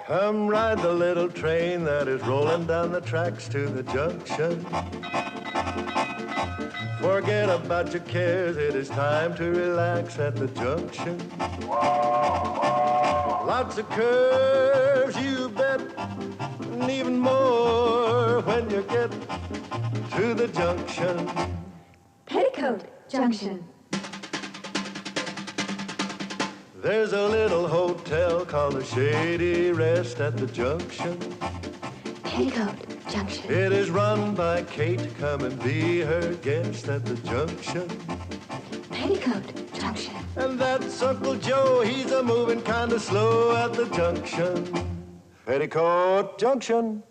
Come ride the little train that is rolling down the tracks to the junction. Forget about your cares, it is time to relax at the junction. Lots of curves, you bet, and even more when you get to the junction. Petticoat Junction. There's a little hotel called the Shady Rest at the junction. Petticoat Junction. It is run by Kate. Come and be her guest at the junction. Petticoat Junction. And that's Uncle Joe. He's a moving kind of slow at the junction. Petticoat Junction.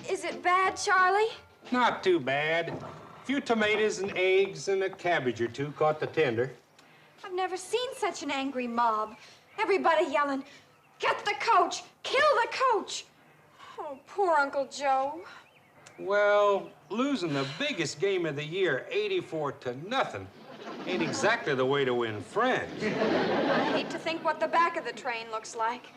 Is it bad, Charlie? Not too bad. A few tomatoes and eggs and a cabbage or two caught the tender. I've never seen such an angry mob. Everybody yelling, "Get the coach! Kill the coach!" Oh, poor Uncle Joe. Well, losing the biggest game of the year, 84-0, ain't exactly the way to win friends. I hate to think what the back of the train looks like.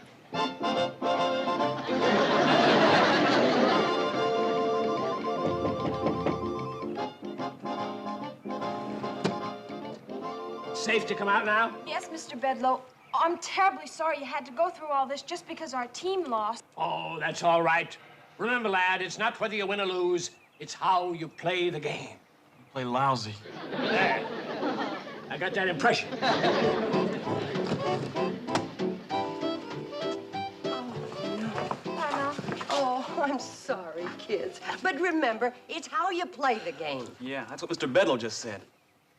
Safe to come out now? Yes, Mr. Bedloe. I'm terribly sorry you had to go through all this just because our team lost. Oh, that's all right. Remember, lad, it's not whether you win or lose. It's how you play the game. You play lousy. There. I got that impression. Oh, I'm sorry, kids. But remember, it's how you play the game. Yeah, that's what Mr. Bedloe just said.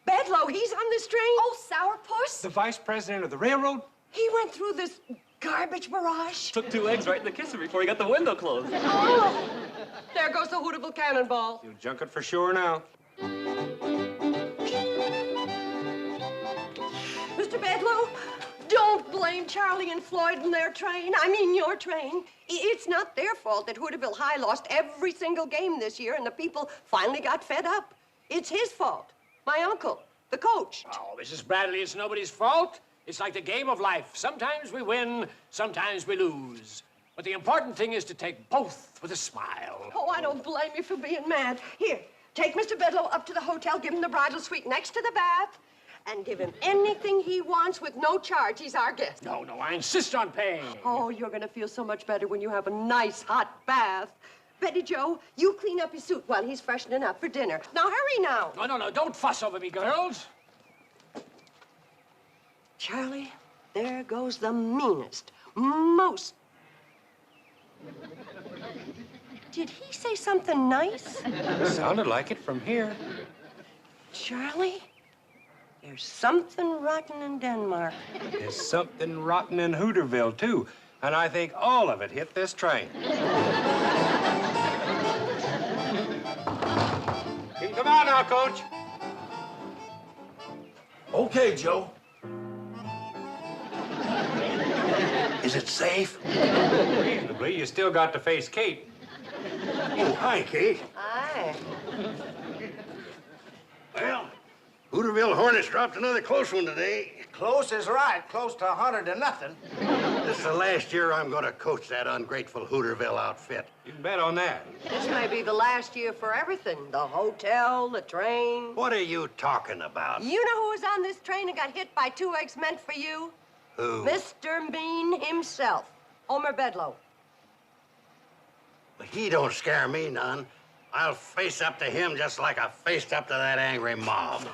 Bedloe, he's on this train? Oh, Sourpuss? The vice president of the railroad? He went through this garbage barrage. Took 2 eggs right in the kisser before he got the window closed. Oh, there goes the Hooterville cannonball. You'll junk it for sure now. Mr. Bedloe, don't blame Charlie and Floyd and their train. I mean your train. It's not their fault that Hooterville High lost every single game this year and the people finally got fed up. It's his fault. My uncle, the coach. Oh, Mrs. Bradley, it's nobody's fault. It's like the game of life. Sometimes we win, sometimes we lose. But the important thing is to take both with a smile. Oh, I don't blame you for being mad. Here, take Mr. Bedloe up to the hotel, give him the bridal suite next to the bath, and give him anything he wants with no charge. He's our guest. No, I insist on paying. Oh, you're gonna feel so much better when you have a nice hot bath. Betty Joe, you clean up his suit while he's freshening up for dinner. Now, hurry now. No, don't fuss over me, girls. Charlie, there goes the meanest, most... Did he say something nice? Sounded like it from here. Charlie, there's something rotten in Denmark. There's something rotten in Hooterville, too. And I think all of it hit this train. You can come out now, Coach. Okay, Joe. Is it safe? Reasonably, you still got to face Kate. Oh, hi, Kate. Aye. Well, Hooterville Hornets dropped another close one today. Close is right. Close to 100-0. This is the last year I'm going to coach that ungrateful Hooterville outfit. You can bet on that. This may be the last year for everything. The hotel, the train. What are you talking about? You know who was on this train and got hit by 2 eggs meant for you? Who? Mr. Mean himself, Homer Bedloe. Well, he don't scare me none. I'll face up to him just like I faced up to that angry mob.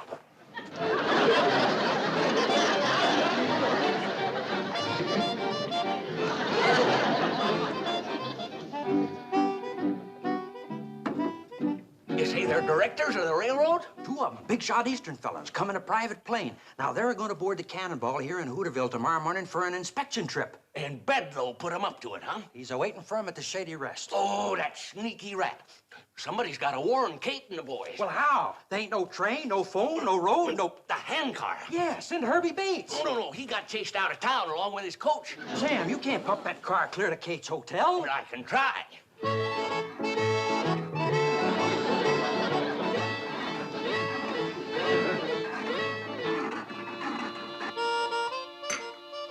Is he their directors of the railroad? 2 of them, big shot Eastern fellas, come in a private plane. Now, they're going to board the Cannonball here in Hooterville tomorrow morning for an inspection trip. And Bedloe put him up to it, huh? He's awaiting for him at the Shady Rest. Oh, that sneaky rat. Somebody's got to warn Kate and the boys. Well, how? There ain't no train, no phone, no road, no... The handcar. Yeah, send Herbie Bates. Oh, no. He got chased out of town along with his coach. Sam, you can't pump that car clear to Kate's hotel. But I can try.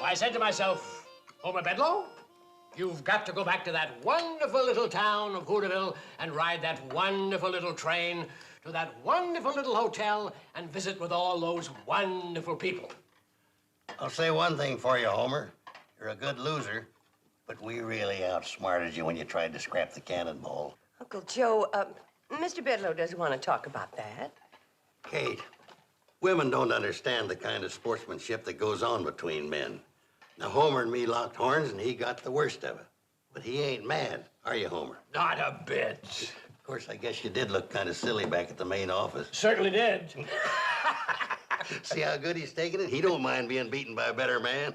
I said to myself, Homer Bedloe, you've got to go back to that wonderful little town of Hooterville and ride that wonderful little train to that wonderful little hotel and visit with all those wonderful people. I'll say one thing for you, Homer. You're a good loser, but we really outsmarted you when you tried to scrap the cannonball. Uncle Joe, Mr. Bedloe doesn't want to talk about that. Kate, women don't understand the kind of sportsmanship that goes on between men. Now, Homer and me locked horns, and he got the worst of it. But he ain't mad, are you, Homer? Not a bit. Of course, I guess you did look kind of silly back at the main office. Certainly did. See how good he's taking it? He don't mind being beaten by a better man.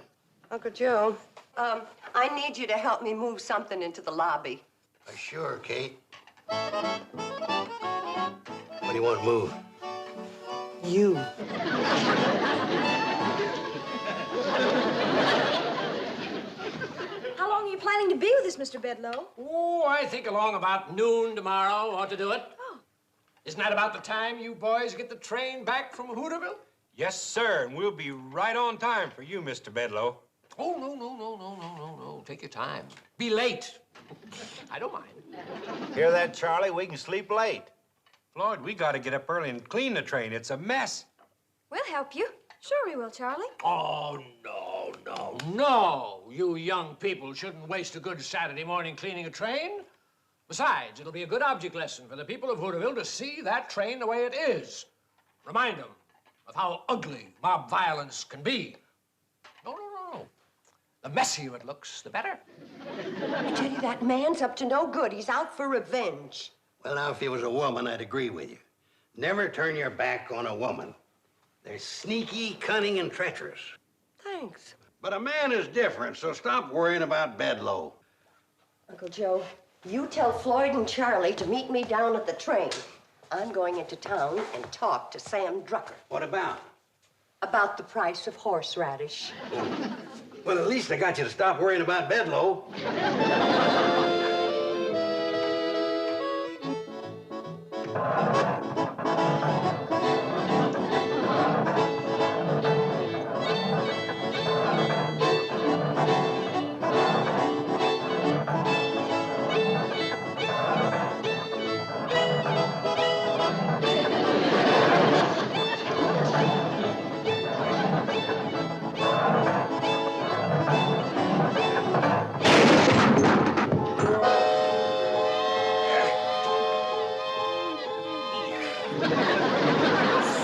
Uncle Joe, I need you to help me move something into the lobby. Sure, Kate. What do you want to move? You. How long are you planning to be with us, Mr. Bedloe? Oh, I think along about noon tomorrow ought to do it. Oh. Isn't that about the time you boys get the train back from Hooterville? Yes, sir, and we'll be right on time for you, Mr. Bedloe. Oh, no. Take your time. Be late. I don't mind. Hear that, Charlie? We can sleep late. Floyd, we got to get up early and clean the train. It's a mess. We'll help you. Sure we will, Charlie. Oh, no. You young people shouldn't waste a good Saturday morning cleaning a train. Besides, it'll be a good object lesson for the people of Hooterville to see that train the way it is. Remind them of how ugly mob violence can be. No. The messier it looks, the better. I tell you, that man's up to no good. He's out for revenge. Well, now, if he was a woman, I'd agree with you. Never turn your back on a woman. They're sneaky, cunning, and treacherous. Thanks. But a man is different, so stop worrying about Bedloe. Uncle Joe, you tell Floyd and Charlie to meet me down at the train. I'm going into town and talk to Sam Drucker. What about? About the price of horseradish. Well, at least I got you to stop worrying about Bedloe.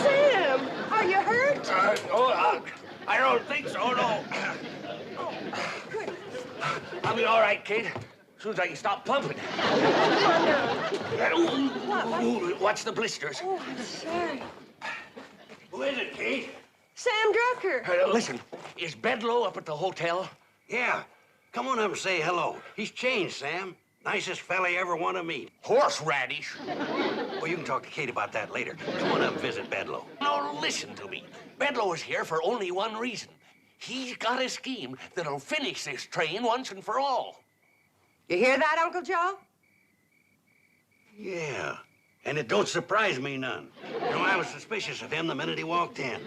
Sam, are you hurt? I don't think so, no. I'll be all right, Kate. As soon as I can stop pumping. Watch the blisters. Oh, I'm sorry. Who is it, Kate? Sam Drucker. Listen, is Bedloe up at the hotel? Yeah. Come on up and say hello. He's changed, Sam. Nicest fella you ever want to meet. Horseradish? Well, you can talk to Kate about that later. Come on up and visit Bedloe. No, listen to me. Bedloe is here for only one reason. He's got a scheme that'll finish this train once and for all. You hear that, Uncle Joe? Yeah. And it don't surprise me none. You know, I was suspicious of him the minute he walked in.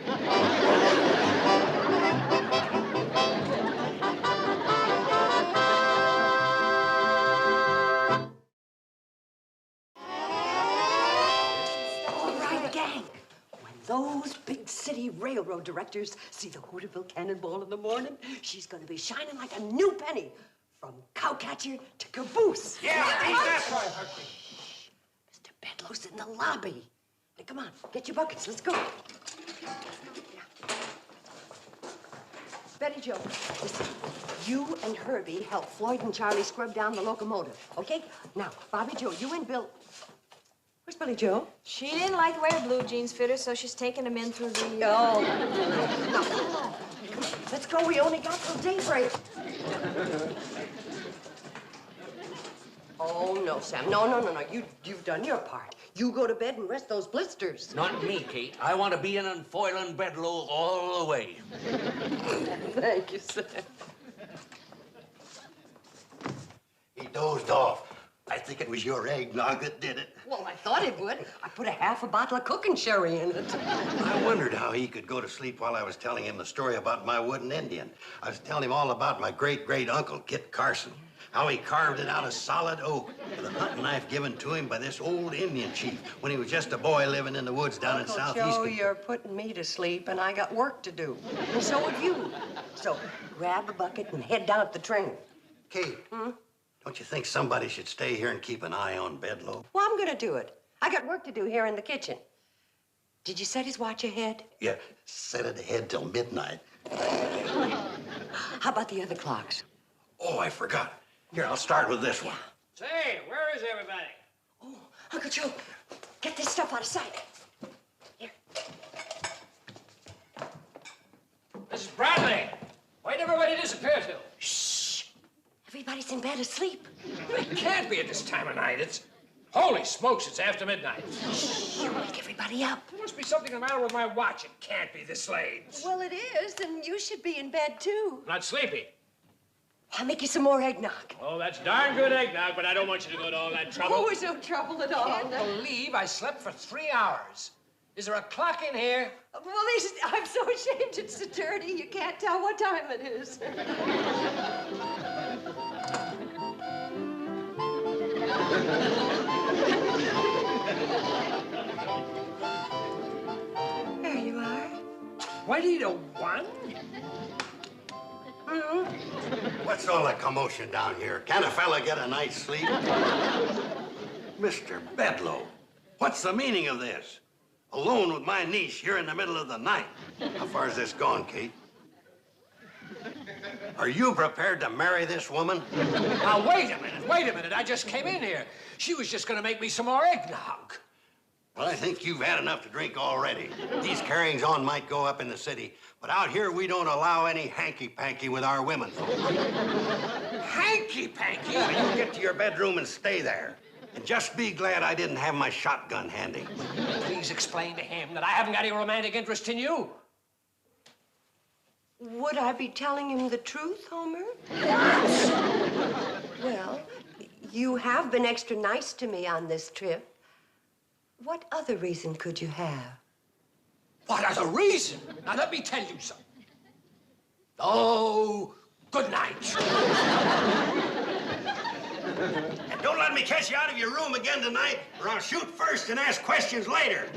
Those big city railroad directors see the Hooterville Cannonball in the morning, she's gonna be shining like a new penny, from cowcatcher to caboose. Yeah, that's right. Mr. Bedloe's in the lobby. Now, come on, get your buckets, let's go. Yeah. Betty Jo, listen, you and Herbie help Floyd and Charlie scrub down the locomotive, okay? Now, Bobby Joe, you and Bill... Where's Billy Joe? She didn't like the way her blue jeans fit her, so she's taking them in through the... Oh. Now, come on. Let's go. We only got till daybreak. Oh, no, Sam. No. You've done your part. You go to bed and rest those blisters. Not me, Kate. I want to be in and foiling Bedloe all the way. Thank you, Sam. He dozed off. I think it was your eggnog that did it. Well, I thought it would. I put a half a bottle of cooking sherry in it. I wondered how he could go to sleep while I was telling him the story about my wooden Indian. I was telling him all about my great-great-uncle, Kit Carson, how he carved it out of solid oak with a hunting knife given to him by this old Indian chief when he was just a boy living in the woods down in southeast. Joe, you're putting me to sleep, and I got work to do. And so have you. So grab a bucket and head down to the train. Kate, don't you think somebody should stay here and keep an eye on Bedloe? Well, I'm gonna do it. I got work to do here in the kitchen. Did you set his watch ahead? Yeah, set it ahead till midnight. How about the other clocks? Oh, I forgot. Here, I'll start with this one. Say, where is everybody? Oh, Uncle Joe, get this stuff out of sight. Here. Mrs. Bradley, where'd everybody disappear to? Shh. Everybody's in bed asleep. It can't be at this time of night. It's... Holy smokes, it's after midnight. Shh, you wake everybody up. There must be something the matter with my watch. It can't be this late. Well, it is, and you should be in bed, too. I'm not sleepy. I'll make you some more eggnog. Oh, that's darn good eggnog, but I don't want you to go to all that trouble. Oh, it's no trouble at all. I can't believe I slept for 3 hours. Is there a clock in here? Well, I'm so ashamed it's so dirty, you can't tell what time it is. There you are. 20 to 1? What's all the commotion down here? Can a fella get a night's sleep? Mr. Bedloe, what's the meaning of this? Alone with my niece here in the middle of the night. How far is this gone, Kate? Are you prepared to marry this woman? Now, wait a minute. I just came in here. She was just gonna make me some more eggnog. Well, I think you've had enough to drink already. These carryings-on might go up in the city, but out here we don't allow any hanky-panky with our women. Hanky-panky? Now, you get to your bedroom and stay there. And just be glad I didn't have my shotgun handy. Please explain to him that I haven't got any romantic interest in you. Would I be telling him the truth, Homer? Well, you have been extra nice to me on this trip. What other reason could you have? What other reason? Now, let me tell you something. Oh, good night. And don't let me catch you out of your room again tonight, or I'll shoot first and ask questions later.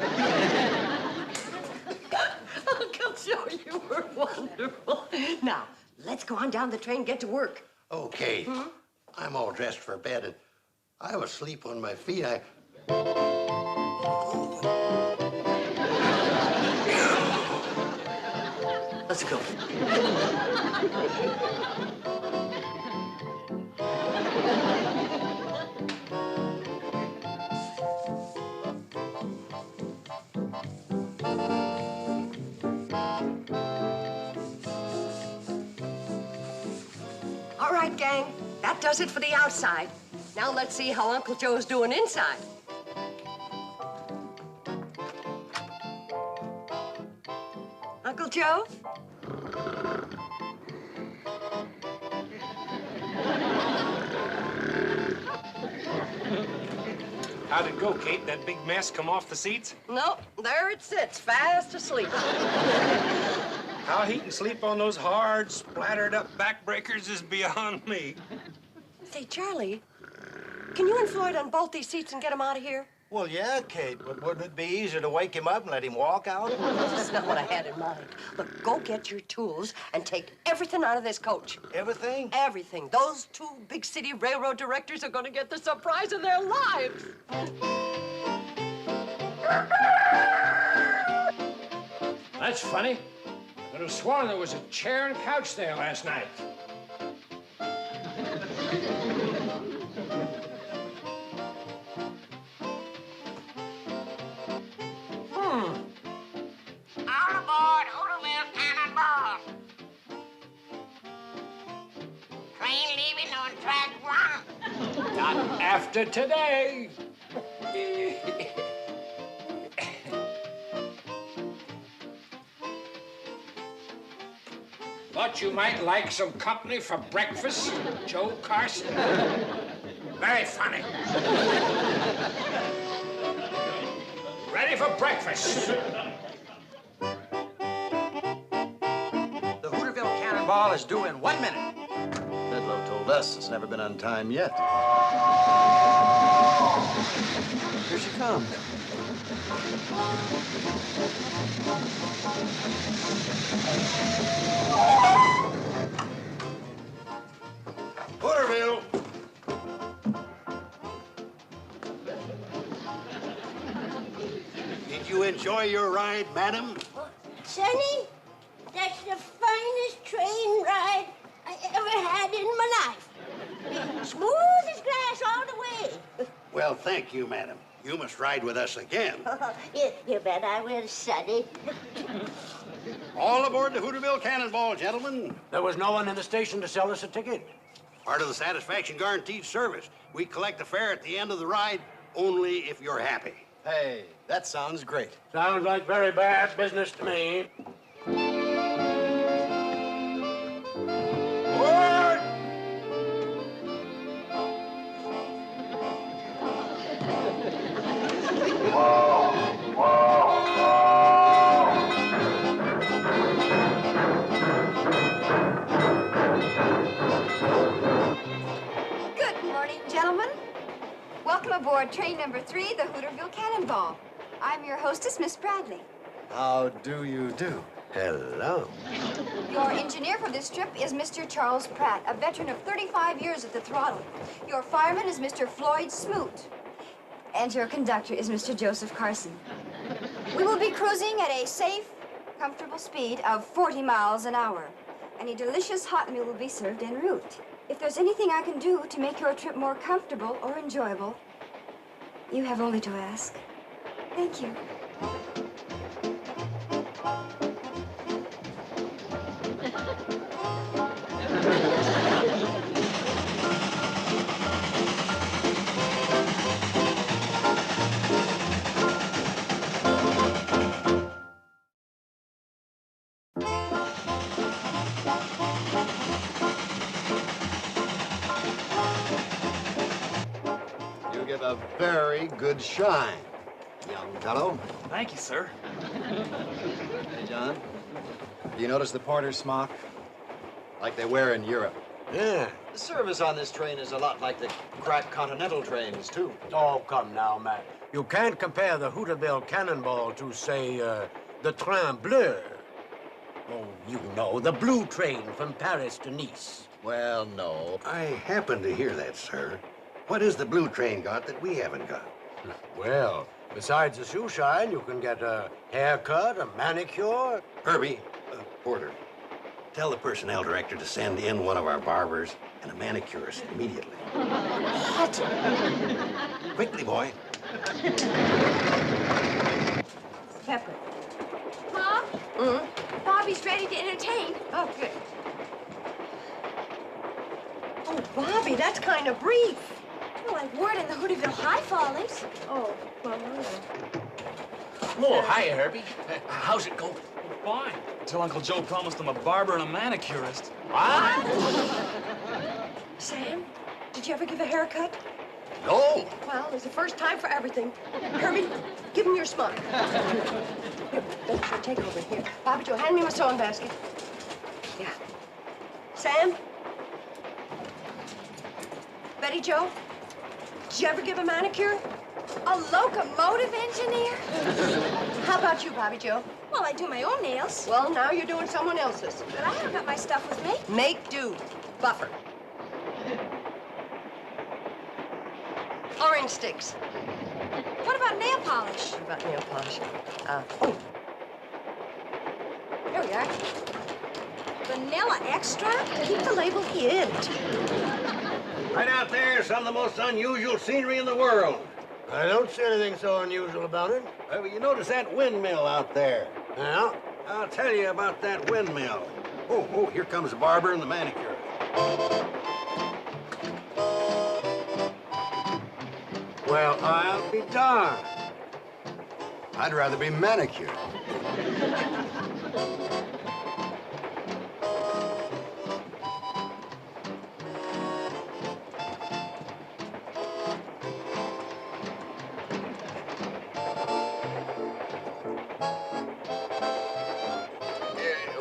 Uncle Joe, you were wonderful. Now, let's go on down the train and get to work. Okay. I'm all dressed for bed, and I was asleep on my feet. Let's go. All right, gang. That does it for the outside. Now let's see how Uncle Joe's doing inside. Uncle Joe? How'd it go, Kate? That big mess come off the seats? Nope, there it sits, fast asleep. How he can sleep on those hard, splattered up backbreakers is beyond me. Say, Charlie, can you and Floyd unbolt these seats and get them out of here? Well, yeah, Kate, but wouldn't it be easier to wake him up and let him walk out? That's not what I had in mind. Look, go get your tools and take everything out of this coach. Everything? Everything. Those two big city railroad directors are going to get the surprise of their lives. That's funny. I could have sworn there was a chair and couch there last night. All aboard Hooterville Cannonball. after today. Thought you might like some company for breakfast, Joe Carson? Very funny. Ready for breakfast. The Hooterville Cannonball is due in 1 minute. Bedloe told us it's never been on time yet. Here she comes. Hooterville! Did you enjoy your ride, madam? Sonny, that's the finest train ride I ever had in my life. Smooth as glass all the way. Well, thank you, madam. You must ride with us again. You bet I will, Sonny. All aboard the Hooterville Cannonball, gentlemen. There was no one in the station to sell us a ticket. Part of the satisfaction guaranteed service. We collect the fare at the end of the ride only if you're happy. Hey, that sounds great. Sounds like very bad business to me. Forward! Good morning, gentlemen. Welcome aboard train number 3, the Hooterville Cannonball. I'm your hostess, Miss Bradley. How do you do? Hello. Your engineer for this trip is Mr. Charles Pratt, a veteran of 35 years at the throttle. Your fireman is Mr. Floyd Smoot. And your conductor is Mr. Joseph Carson. We will be cruising at a safe, comfortable speed of 40 miles an hour. And a delicious hot meal will be served en route. If there's anything I can do to make your trip more comfortable or enjoyable, you have only to ask. Thank you. You give a very good shine, young fellow. Thank you, sir. Hey, John, do you notice the porter's smock? Like they wear in Europe. Yeah. The service on this train is a lot like the crack continental trains, too. Oh, come now, Matt. You can't compare the Hooterville Cannonball to, say, the Train Bleu. Oh, you know, the blue train from Paris to Nice. Well, no. I happen to hear that, sir. What has the blue train got that we haven't got? Well, besides the shoe shine, you can get a haircut, a manicure. Herbie, Porter, tell the personnel director to send in one of our barbers and a manicurist immediately. What? Quickly, boy. Pepper. Mom? Bobby's ready to entertain. Oh, good. Oh, Bobby, that's kind of brief. Well, like word in the Hooterville High Follies. Oh, well, Oh, hi, Herbie. How's it going? Fine. Until Uncle Joe promised him a barber and a manicurist. What? Sam, did you ever give a haircut? No. Well, there's a first time for everything. Herbie, give him your smock. Here, that's your take over here. Bobby Joe, hand me my sewing basket. Yeah. Sam? Betty Joe? Did you ever give a manicure? A locomotive engineer? How about you, Bobby Joe? Well, I do my own nails. Well, now you're doing someone else's. But I haven't got my stuff with me. Make do. Buffer. Orange sticks. What about nail polish? What about nail polish? Oh. Here we are. Vanilla extract? Keep the label hid. Right out there is some of the most unusual scenery in the world. I don't see anything so unusual about it. Well, you notice that windmill out there? Yeah? I'll tell you about that windmill. Oh, here comes the barber and the manicure. Well, I'll be darned. I'd rather be manicured.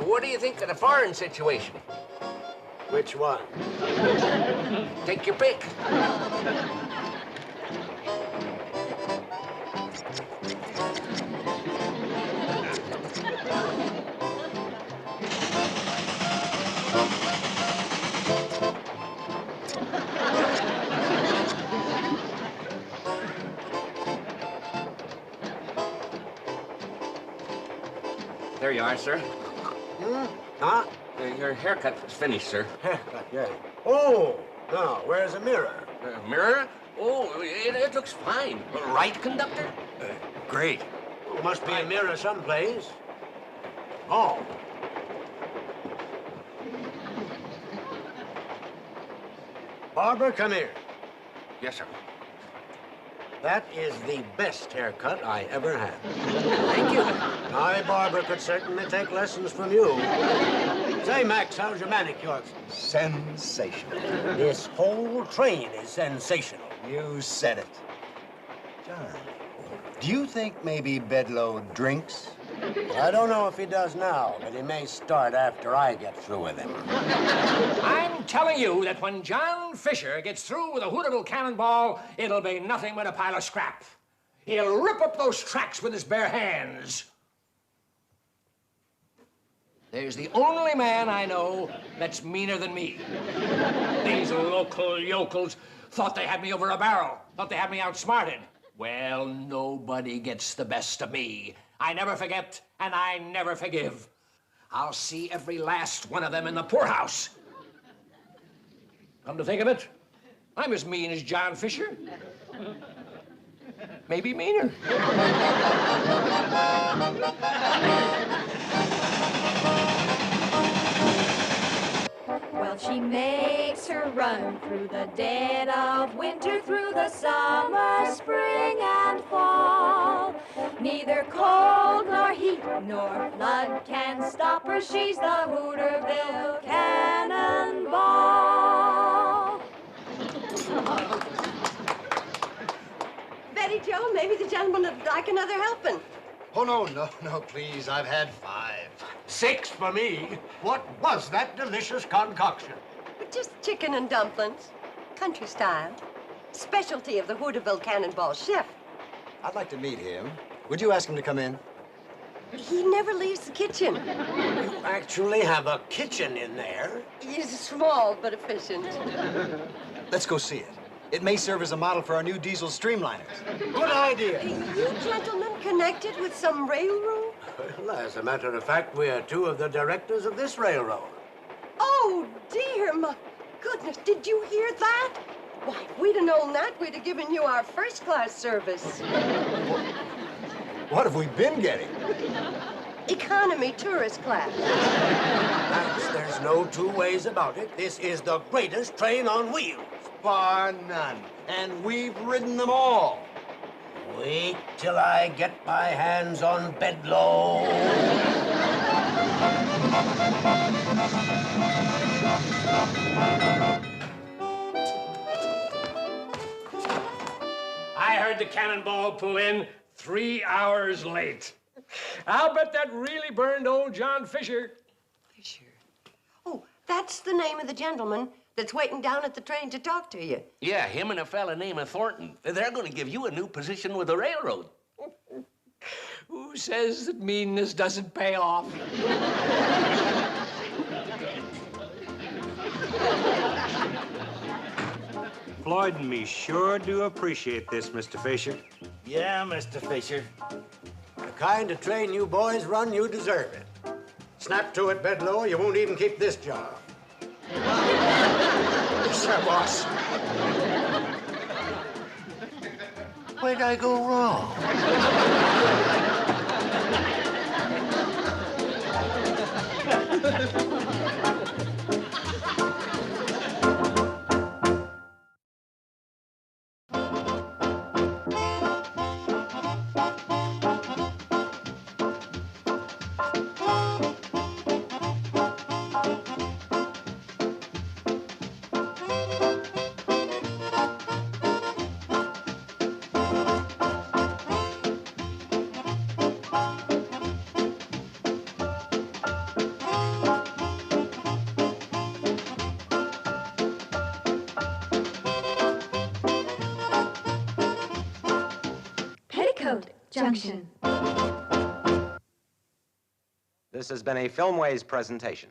What do you think of the foreign situation? Which one? Take your pick. There you are, sir. Huh? Your haircut was finished, sir. Haircut, yeah. Oh, now, where's the mirror? Mirror? Oh, it looks fine. Right, conductor? Great. Oh, must be a mirror someplace. Oh. Barbara, come here. Yes, sir. That is the best haircut I ever had. Thank you. I, Barbara, could certainly take lessons from you. Say, Max, how's your manicure? Sensational. This whole train is sensational. You said it. John, do you think maybe Bedloe drinks? I don't know if he does now, but he may start after I get through with him. I'm telling you that when John Fisher gets through with a Hooterville cannonball, it'll be nothing but a pile of scrap. He'll rip up those tracks with his bare hands. There's the only man I know that's meaner than me. These local yokels thought they had me over a barrel, thought they had me outsmarted. Well, nobody gets the best of me. I never forget, and I never forgive. I'll see every last one of them in the poorhouse. Come to think of it, I'm as mean as John Fisher. Maybe meaner. Well, she makes her run through the dead of winter, through the summer, spring, and fall. Neither cold nor heat nor flood can stop her. She's the Hooterville Cannonball. Betty Jo, maybe the gentleman would like another helping. Oh, no, please. I've had 5. 6 for me. What was that delicious concoction? But just chicken and dumplings, country style. Specialty of the Hooterville Cannonball chef. I'd like to meet him. Would you ask him to come in? He never leaves the kitchen. You actually have a kitchen in there? He's small but efficient. Let's go see it. It may serve as a model for our new diesel streamliners. Good idea. You gentlemen connected with some railroad? Well, as a matter of fact, we are 2 of the directors of this railroad. Oh, dear, my goodness, did you hear that? Why, if we'd have known that, we'd have given you our first-class service. What have we been getting? Economy tourist class. Max, there's no 2 ways about it. This is the greatest train on wheels. Bar none. And we've ridden them all. Wait till I get my hands on Bedloe. I heard the cannonball pull in 3 hours late. I'll bet that really burned old John Fisher. Fisher? Oh, that's the name of the gentleman that's waiting down at the train to talk to you. Yeah, him and a fella named Thornton. They're going to give you a new position with the railroad. Who says that meanness doesn't pay off? Floyd and me sure do appreciate this, Mr. Fisher. Yeah, Mr. Fisher. The kind of train you boys run, you deserve it. Snap to it, Bedloe, or you won't even keep this job. Sir, boss. Where'd I go wrong? PetticoatJunction. This has been a Filmways presentation.